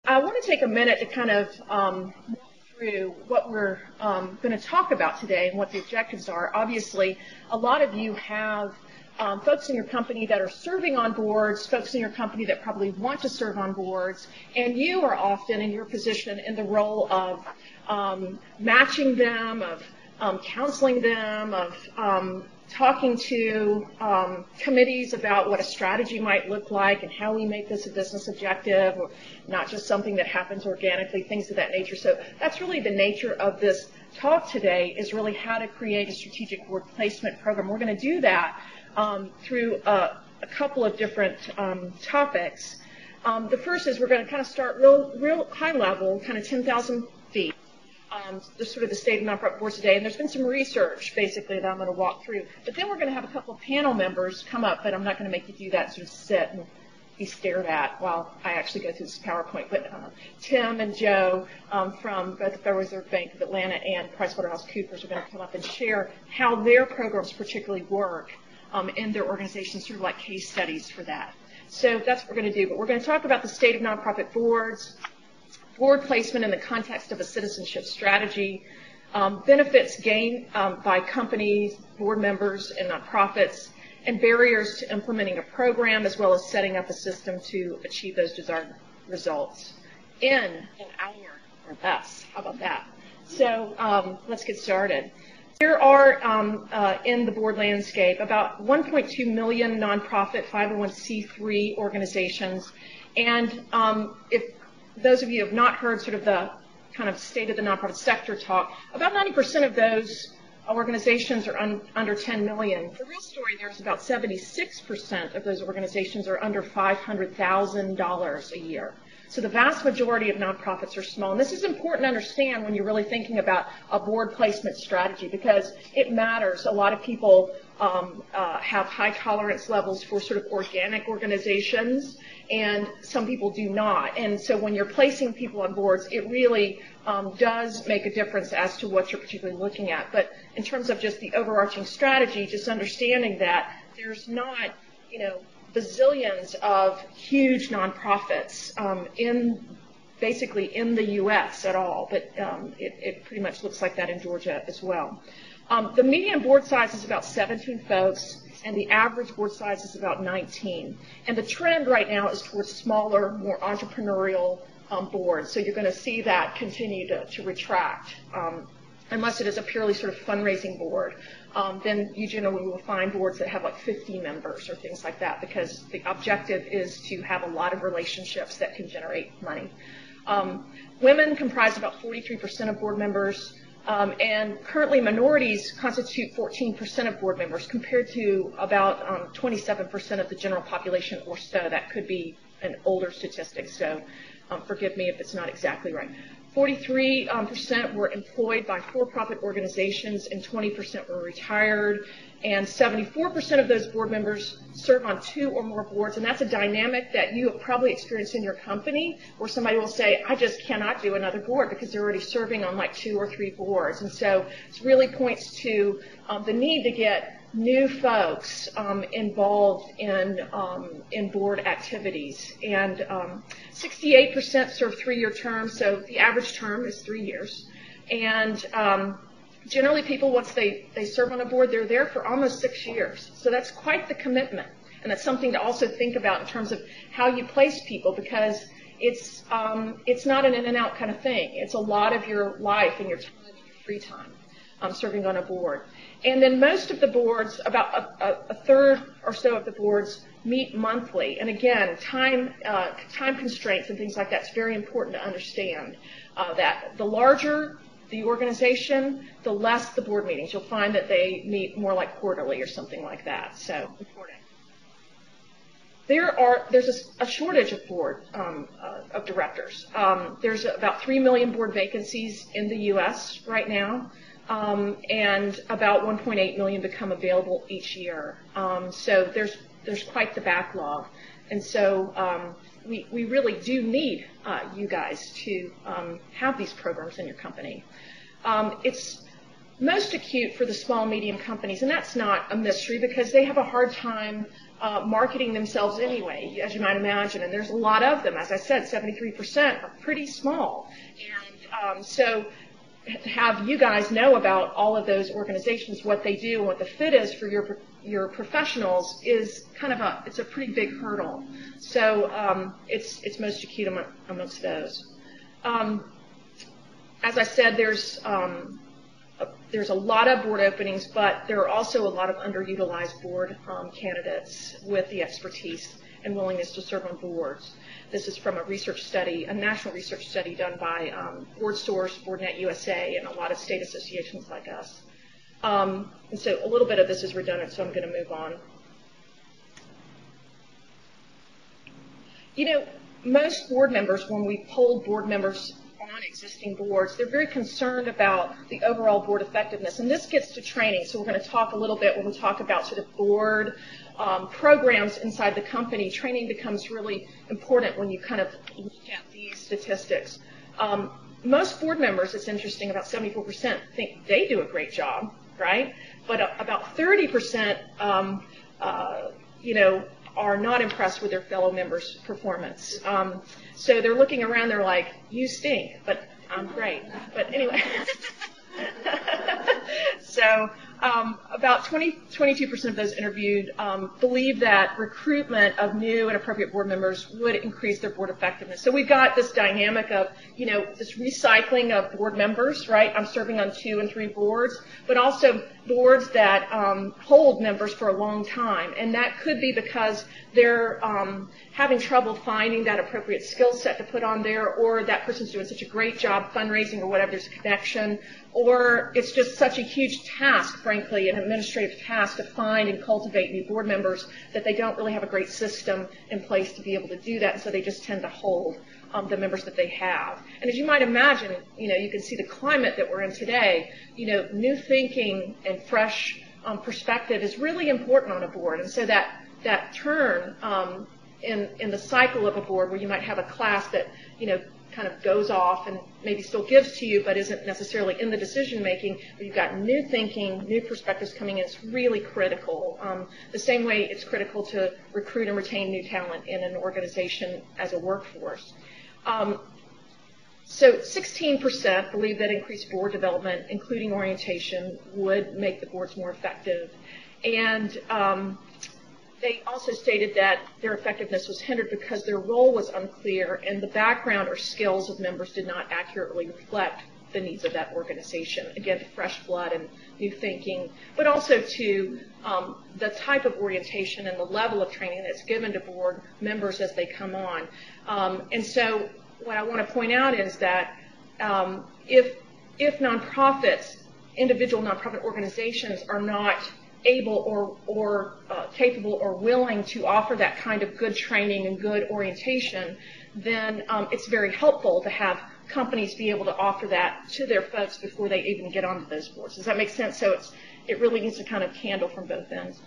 I want to take a minute to kind of walk through what we're going to talk about today and what the objectives are. Obviously, a lot of you have folks in your company that are serving on boards, folks in your company that probably want to serve on boards, and you are often in your position in the role of matching them, of counseling them, of talking to committees about what a strategy might look like and how we make this a business objective, or not just something that happens organically, things of that nature. So that's really the nature of this talk today, is really how to create a strategic board placement program. We're going to do that through a couple of different topics. The first is we're going to kind of start real high level, kind of 10,000 feet. Sort of the state of nonprofit boards today, and there's been some research basically that I'm going to walk through. But then we're going to have a couple of panel members come up, but I'm not going to make you do that, sort of sit and be stared at while I actually go through this PowerPoint. But Tim and Joe from both the Federal Reserve Bank of Atlanta and PricewaterhouseCoopers are going to come up and share how their programs particularly work in their organizations, sort of like case studies for that. So that's what we're going to do. But we're going to talk about the state of nonprofit boards, board placement in the context of a citizenship strategy, benefits gained by companies, board members, and nonprofits, and barriers to implementing a program, as well as setting up a system to achieve those desired results in an hour or less. How about that? So let's get started. There are, in the board landscape, about 1.2 million nonprofit 501c3 organizations, and if those of you who have not heard sort of the kind of state of the nonprofit sector talk, about 90% of those organizations are under 10 million. The real story there is about 76% of those organizations are under $500,000 a year. So the vast majority of nonprofits are small. And this is important to understand when you're really thinking about a board placement strategy, because it matters. A lot of people have high tolerance levels for sort of organic organizations, and some people do not. And so when you're placing people on boards, it really does make a difference as to what you're particularly looking at. But in terms of just the overarching strategy, just understanding that there's not, bazillions of huge nonprofits basically in the U.S. at all, but it pretty much looks like that in Georgia as well. The median board size is about 17 folks, and the average board size is about 19. And the trend right now is towards smaller, more entrepreneurial boards. So you're going to see that continue to retract. Unless it is a purely sort of fundraising board, then you generally will find boards that have like 50 members or things like that, because the objective is to have a lot of relationships that can generate money. Women comprise about 43% of board members, and currently minorities constitute 14% of board members, compared to about 27% of the general population or so. That could be an older statistic, so forgive me if it's not exactly right. 43% were employed by for-profit organizations, and 20% were retired, and 74% of those board members serve on 2 or more boards. And that's a dynamic that you have probably experienced in your company, where somebody will say, I just cannot do another board, because they're already serving on like 2 or 3 boards. And so it really points to the need to get new folks involved in board activities. And 68% serve 3-year terms, so the average term is 3 years. And generally people, once they serve on a board, they're there for almost 6 years. So that's quite the commitment. And that's something to also think about in terms of how you place people, because it's not an in and out kind of thing. It's a lot of your life and your time and your free time serving on a board. And then most of the boards, about a third or so of the boards, meet monthly. And again, time constraints and things like that, it's very important to understand that the larger the organization, the less the board meetings. You'll find that they meet more like quarterly or something like that. So important. There's a shortage of board of directors. There's about 3 million board vacancies in the U.S. right now. And about 1.8 million become available each year. So there's quite the backlog. And so we really do need you guys to have these programs in your company. It's most acute for the small, medium companies, and that's not a mystery because they have a hard time marketing themselves anyway, as you might imagine, and there's a lot of them. As I said, 73% are pretty small, and so to have you guys know about all of those organizations, what they do, and what the fit is for your professionals is kind of it's a pretty big hurdle. So it's most acute amongst those. As I said, there's a lot of board openings, but there are also a lot of underutilized board candidates with the expertise and willingness to serve on boards. This is from a research study, a national research study done by BoardSource, BoardNet USA, and a lot of state associations like us. And so a little bit of this is redundant, so I'm going to move on. You know, most board members, when we polled board members on existing boards, they're very concerned about the overall board effectiveness. And this gets to training, so we're going to talk a little bit when we talk about sort of board programs inside the company. Training becomes really important when you kind of look at these statistics. Most board members, it's interesting, about 74% think they do a great job, right? But about 30%, you know, are not impressed with their fellow members' performance. So they're looking around, they're like, you stink, but I'm great. But anyway, so about 22% of those interviewed believe that recruitment of new and appropriate board members would increase their board effectiveness. So we've got this dynamic of, you know, this recycling of board members, right? I'm serving on 2 and 3 boards, but also boards that hold members for a long time. And that could be because they're having trouble finding that appropriate skill set to put on there, or that person's doing such a great job fundraising or whatever, there's a connection, or it's just such a huge task, frankly, an administrative task to find and cultivate new board members that they don't really have a great system in place to be able to do that, and so they just tend to hold the members that they have. And as you might imagine, you know, you can see the climate that we're in today. You know, new thinking and fresh perspective is really important on a board, and so that turn in the cycle of a board where you might have a class that, you know, kind of goes off and maybe still gives to you but isn't necessarily in the decision making, where you've got new thinking, new perspectives coming in, it's really critical. The same way it's critical to recruit and retain new talent in an organization as a workforce. So 16% believe that increased board development, including orientation, would make the boards more effective. And they also stated that their effectiveness was hindered because their role was unclear and the background or skills of members did not accurately reflect the needs of that organization. Again, to fresh blood and new thinking, but also to the type of orientation and the level of training that's given to board members as they come on. And so what I want to point out is that if nonprofits, individual nonprofit organizations are not able or capable or willing to offer that kind of good training and good orientation, then it's very helpful to have companies be able to offer that to their folks before they even get onto those boards. Does that make sense? So it really needs to kind of handle from both ends.